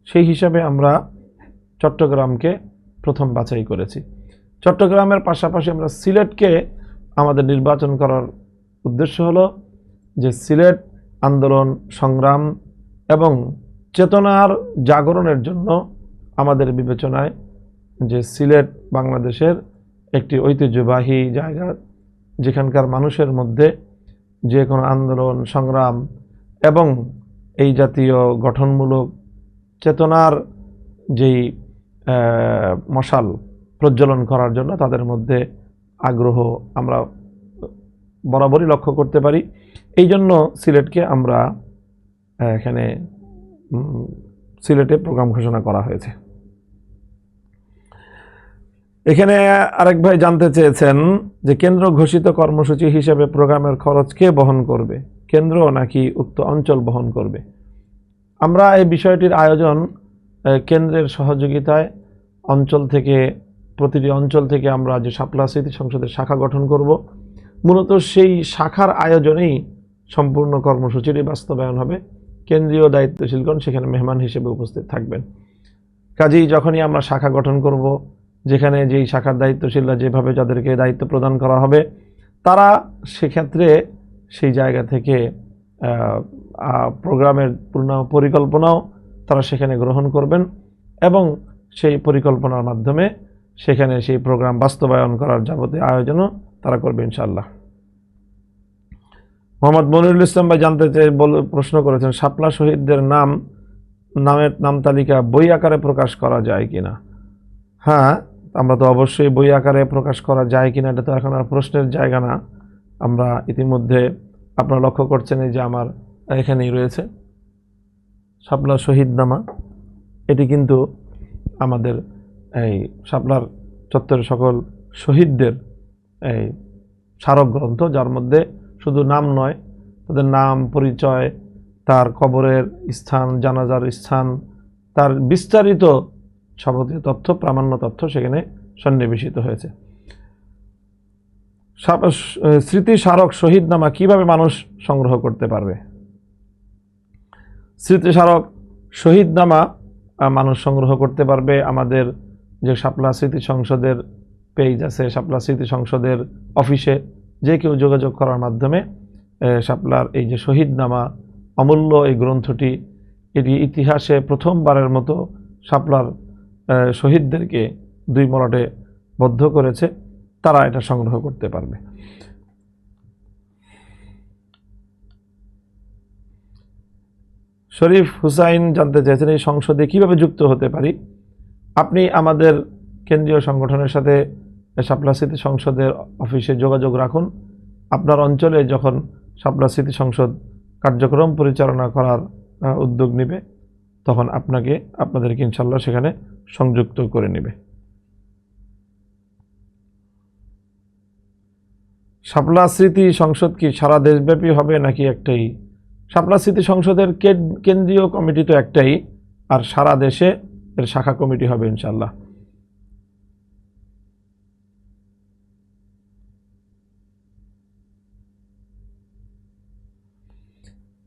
সেই হিসাবে আমরা চট্টগ্রামকে প্রথম বাছাই করেছি। চট্টগ্রামের পাশাপাশি আমরা সিলেটকে আমাদের নির্বাচন করার উদ্দেশ্য হলো যে সিলেট আন্দোলন সংগ্রাম এবং চেতনার জাগরণের জন্য আমাদের বিবেচনায় যে সিলেট বাংলাদেশের একটি ঐতিহ্যবাহী জায়গা, যেখানকার মানুষের মধ্যে যে কোনো আন্দোলন সংগ্রাম এবং এই জাতীয় গঠনমূলক চেতনার যেই মশাল প্রজ্বলন করার জন্য তাদের মধ্যে আগ্রহ আমরা বরাবরই লক্ষ্য করতে পারি। এই জন্য সিলেটকে আমরা এখানে সিলেটে প্রোগ্রাম ঘোষণা করা হয়েছে। এখানে আরেক ভাই জানতে চেয়েছেন যে কেন্দ্র ঘোষিত কর্মসূচি হিসেবে প্রোগ্রামের খরচ কে বহন করবে, কেন্দ্র নাকি উক্ত অঞ্চল বহন করবে। আমরা এই বিষয়টির আয়োজন কেন্দ্রের সহযোগিতায় অঞ্চল থেকে, প্রতিটি অঞ্চল থেকে আমরা যে শাপলা স্মৃতি সংসদের শাখা গঠন করব, মূলত সেই শাখার আয়োজনেই সম্পূর্ণ কর্মসূচিটি বাস্তবায়ন হবে। কেন্দ্রীয় দায়িত্বশীলগণ সেখানে মেহমান হিসেবে উপস্থিত থাকবেন। কাজেই যখনই আমরা শাখা গঠন করব, যেখানে যেই শাখার দায়িত্বশীলরা যেভাবে যাদেরকে দায়িত্ব প্রদান করা হবে, তারা সেক্ষেত্রে সেই জায়গা থেকে প্রোগ্রামের পূর্ণ পরিকল্পনাও তারা সেখানে গ্রহণ করবেন এবং সেই পরিকল্পনার মাধ্যমে সেখানে সেই প্রোগ্রাম বাস্তবায়ন করার যাবতীয় আয়োজনও তারা করবে ইনশাআল্লাহ। মোহাম্মদ মনিরুল ইসলাম ভাই জানতে চেয়ে প্রশ্ন করেছেন শাপলা শহীদদের নামের নাম তালিকা বই আকারে প্রকাশ করা যায় কিনা। হ্যাঁ, আমরা তো অবশ্যই বই আকারে প্রকাশ করা যায় কিনা এটা তো এখন আর প্রশ্নের জায়গা না। আমরা ইতিমধ্যে আপনারা লক্ষ্য করছেন এই যে আমার এখানেই রয়েছে শাপলা শহীদনামা। এটি কিন্তু আমাদের এই শাপলার চত্বরের সকল শহীদদের এই স্মারক গ্রন্থ, যার মধ্যে শুধু নাম নয়, তাদের নাম, পরিচয়, তার কবরের স্থান, জানাজার স্থান, তার বিস্তারিত যাবতীয় তথ্য, প্রামাণ্য তথ্য সেখানে সন্নিবেশিত হয়েছে। স্মৃতি স্মারক শহীদনামা কিভাবে মানুষ সংগ্রহ করতে পারবে। স্মৃতি স্মারক শহীদনামা মানুষ সংগ্রহ করতে পারবে আমাদের যে শাপলা স্মৃতি সংসদের পেজ আছে, শাপলা স্মৃতি সংসদের অফিসে যে কেউ যোগাযোগ করার মাধ্যমে শাপলার এই যে শহীদনামা অমূল্য এই গ্রন্থটি, এটি ইতিহাসে প্রথমবারের মতো শাপলার শহীদদেরকে 2 মলাটে বদ্ধ করেছে, তারা এটা সংগ্রহ করতে পারবে। শরীফ হুসাইন জানতে চাইছেন এই সংসদে কিভাবে যুক্ত হতে পারি। আপনি আমাদের কেন্দ্রীয় সংগঠনের সাথে শাপলা স্মৃতি সংসদের অফিসে যোগাযোগ রাখুন। আপনার অঞ্চলে যখন শাপলা স্মৃতি সংসদ কার্যক্রম পরিচালনা করার উদ্যোগ নেবে, তখন আপনাদেরকে ইনশাল্লাহ সেখানে সংযুক্ত করে নেবে। শাপলা স্মৃতি সংসদ কি সারা দেশব্যাপী হবে নাকি একটাই। শাপলা স্মৃতি সংসদের কেন্দ্রীয় কমিটি তো একটাই, আর সারা দেশে এর শাখা কমিটি হবে ইনশাল্লাহ।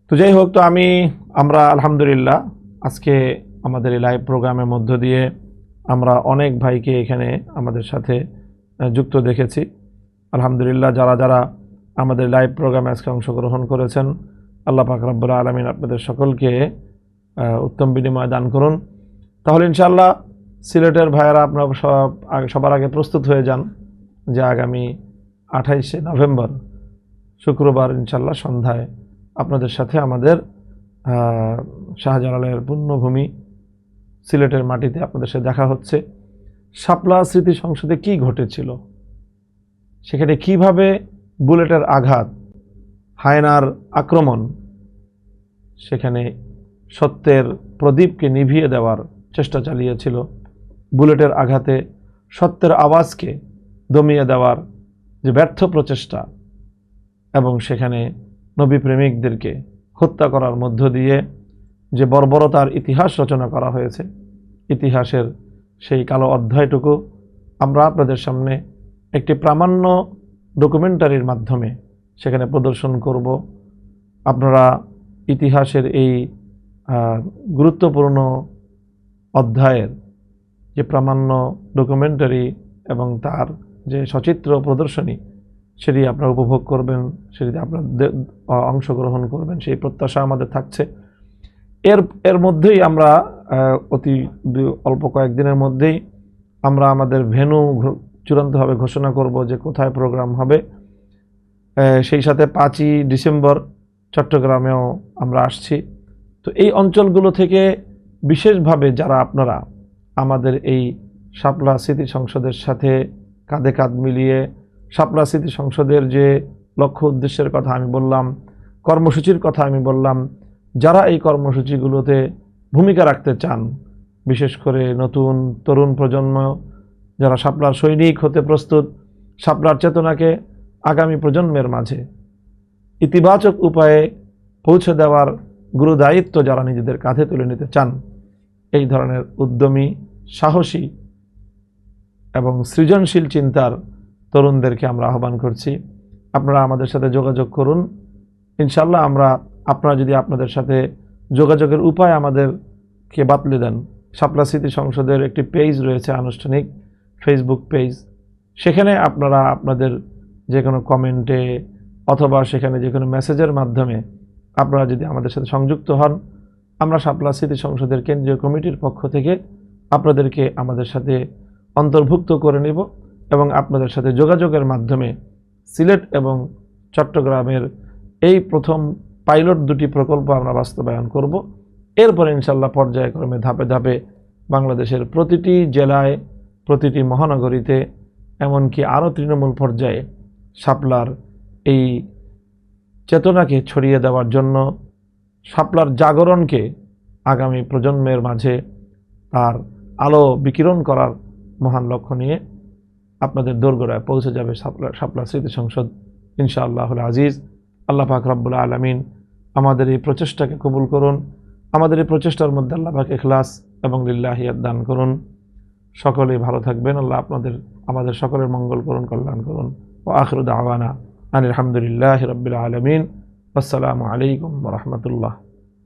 তো যাই হোক, তো আমরা আলহামদুলিল্লাহ আজকে আমাদের এই লাইভ প্রোগ্রামের মধ্য দিয়ে আমরা অনেক ভাইকে এখানে আমাদের সাথে যুক্ত দেখেছি। আলহামদুলিল্লাহ, যারা যারা আমাদের লাইভ প্রোগ্রামে আজকে অংশগ্রহণ করেছেন, আল্লাহ পাক রব্বুল আলামিন আপনাদের সকলকে উত্তম বিনিময় দান করুন। তাহলে ইনশাআল্লাহ সিলেটের ভাইয়েরা আপনারা সবার আগে প্রস্তুত হয়ে যান যে আগামী 28শে নভেম্বর শুক্রবার ইনশাআল্লাহ সন্ধ্যায় আপনাদের সাথে আমাদের শাহজালালের পুণ্যভূমি সিলেটের মাটিতে আপনাদের সাথে দেখা হচ্ছে। শাপলা স্মৃতি সংসদে কি ঘটেছিল, সেখানে কিভাবে বুলেটের আঘাত, হায়নার আক্রমণ সেখানে সত্যের প্রদীপকে নিভিয়ে দেওয়ার চেষ্টা চালিয়েছিল, বুলেটের আঘাতে সত্যের আওয়াজকে দমিয়ে দেওয়ার যে ব্যর্থ প্রচেষ্টা, এবং সেখানে নবী প্রেমিকদেরকে হত্যা করার মধ্য দিয়ে যে বর্বরতার ইতিহাস রচনা করা হয়েছে, ইতিহাসের সেই কালো অধ্যায়টুকু আমরা আপনাদের সামনে একটি প্রামাণ্য ডকুমেন্টারির মাধ্যমে সেখানে প্রদর্শন করব। আপনারা ইতিহাসের এই গুরুত্বপূর্ণ অধ্যায়ের যে প্রামাণ্য ডকুমেন্টারি এবং তার যে সচিত্র প্রদর্শনী, সেটি আপনারা উপভোগ করবেন, সেটিতে আপনারা অংশগ্রহণ করবেন, সেই প্রত্যাশা আমাদের থাকছে। এর মধ্যেই আমরা অতি অল্প কয়েকদিনের মধ্যেই আমরা আমাদের ভেন্যু চূড়ান্তভাবে ঘোষণা করব যে কোথায় প্রোগ্রাম হবে। সেই সাথে 5ই ডিসেম্বর চট্টগ্রামেও আমরা আসছি। তো এই অঞ্চলগুলো থেকে বিশেষভাবে যারা আপনারা আমাদের এই শাপলা স্মৃতি সংসদের সাথে কাঁধে কাঁধ মিলিয়ে শাপলা স্মৃতি সংসদের যে লক্ষ্য উদ্দেশ্যের কথা আমি বললাম, কর্মসূচির কথা আমি বললাম, যারা এই কর্মসূচিগুলোতে ভূমিকা রাখতে চান, বিশেষ করে নতুন তরুণ প্রজন্ম যারা শাপলার সৈনিক হতে প্রস্তুত, শাপলার চেতনাকে আগামী প্রজন্মের মাঝে ইতিবাচক উপায়ে পৌঁছে দেওয়ার গুরু দায়িত্ব যারা নিজেদের কাঁধে তুলে নিতে চান, এই ধরনের উদ্যমী, সাহসী এবং সৃজনশীল চিন্তার তরুণদেরকে আমরা আহ্বান করছি। আপনারা আমাদের সাথে যোগাযোগ করুন। ইনশাআল্লাহ আপনারা যদি আপনাদের সাথে যোগাযোগের উপায় আমাদেরকে বাতলে দেন, শাপলা স্মৃতি সংসদের একটি পেজ রয়েছে, আনুষ্ঠানিক ফেসবুক পেজ, সেখানে আপনারা আপনাদের যে কোনো কমেন্টে অথবা সেখানে যে কোনো মেসেজের মাধ্যমে আপনারা যদি আমাদের সাথে সংযুক্ত হন, আমরা শাপলা স্মৃতি সংসদের কেন্দ্রীয় কমিটির পক্ষ থেকে আপনাদেরকে আমাদের সাথে অন্তর্ভুক্ত করে নেব এবং আপনাদের সাথে যোগাযোগের মাধ্যমে সিলেট এবং চট্টগ্রামের এই প্রথম পাইলট 2টি প্রকল্প আমরা বাস্তবায়ন করব। এরপরে ইনশাআল্লাহ পর্যায়ক্রমে ধাপে ধাপে বাংলাদেশের প্রতিটি জেলায়, প্রতিটি মহানগরীতে, এমনকি আরও তৃণমূল পর্যায়ে শাপলার এই চেতনাকে ছড়িয়ে দেওয়ার জন্য, শাপলার জাগরণকে আগামী প্রজন্মের মাঝে তার আলো বিকিরণ করার মহান লক্ষ্য নিয়ে আপনাদের দোরগোড়ায় পৌঁছে যাবে শাপলা স্মৃতি সংসদ ইনশাআল্লাহুল আজিজ। আল্লাহ পাক রব্বুল আলামিন আমাদের এই প্রচেষ্টাকে কবুল করুন। আমাদের এই প্রচেষ্টার মধ্যে আল্লাহ পাক ইখলাস এবং লিল্লাহিয়াত দান করুন। সকলেই ভালো থাকবেন। আল্লাহ আমাদের সকলের মঙ্গল করুন, কল্যাণ করুন। ওয়া আখিরু দাওয়ানা আনিল হামদুলিল্লাহি রাব্বিল আলামিন। আসসালামু আলাইকুম ওয়া রাহমাতুল্লাহ।